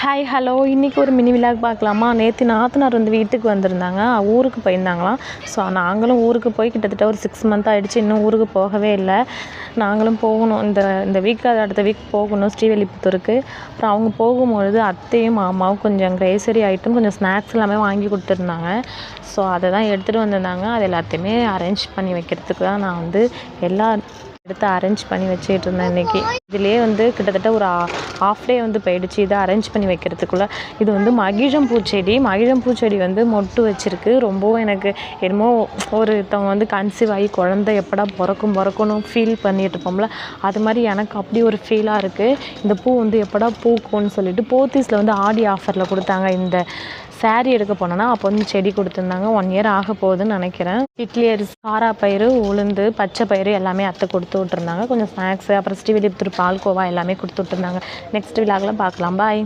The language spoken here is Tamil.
ஹாய் ஹலோ இன்றைக்கி ஒரு மினி விலாக் பார்க்கலாமா. நேற்று நாத்தனார் வந்து வீட்டுக்கு வந்திருந்தாங்க, ஊருக்கு போயிருந்தாங்களாம். ஸோ நாங்களும் ஊருக்கு போய் கிட்டத்தட்ட ஒரு 6 மந்த் ஆகிடுச்சு, இன்னும் ஊருக்கு போகவே இல்லை. நாங்களும் போகணும், இந்த வீக் அடுத்த வீக் போகணும் ஸ்ரீவில்லிபுத்தூருக்கு. அப்புறம் அவங்க போகும்பொழுது அத்தையும் மாமாவும் கொஞ்சம் க்ரேசரி ஐட்டம், கொஞ்சம் ஸ்நாக்ஸ் எல்லாமே வாங்கி கொடுத்துருந்தாங்க. ஸோ அதை தான் எடுத்துகிட்டு வந்திருந்தாங்க. அது எல்லாத்தையுமே அரேஞ்ச் பண்ணி வைக்கிறதுக்கு தான் நான் வந்து எல்லா எடுத்து அரேஞ்ச் பண்ணி வச்சுட்டு இருந்தேன். இன்றைக்கி இதிலே வந்து கிட்டத்தட்ட ஒரு ஹாஃப் டே வந்து போயிடுச்சு இதை அரேஞ்ச் பண்ணி வைக்கிறதுக்குள்ளே. இது வந்து மகிழம் பூச்செடி வந்து மொட்டு வச்சுருக்கு. ரொம்பவும் எனக்கு என்னமோ ஒருத்தவங்க வந்து கன்சீவ் ஆகி குழந்தை எப்படா பிறக்கணும் ஃபீல் பண்ணிட்டு இருப்போம்ல, அது மாதிரி எனக்கு அப்படி ஒரு ஃபீலாக இருக்குது. இந்த பூ வந்து எப்படா பூக்கும்னு சொல்லிட்டு போத்தீஸில் வந்து ஆடி ஆஃபரில் கொடுத்தாங்க. இந்த சாரீ எடுக்க போனோன்னா அப்போ வந்து செடி கொடுத்துருந்தாங்க. 1 இயர் ஆக போகுதுன்னு நினைக்கிறேன். இட்லி அரிசி, காராப்பயிறு, உளுந்து, பச்சை பயிறு எல்லாமே அத்தை கொடுத்து விட்டுருந்தாங்க. கொஞ்சம் ஸ்நாக்ஸு, அப்புறம் ஸ்ரீவில்லிபுத்தூர் பால்கோவா எல்லாமே கொடுத்து விட்டுருந்தாங்க. நெக்ஸ்ட் விலாகில் பார்க்கலாம். பாய்.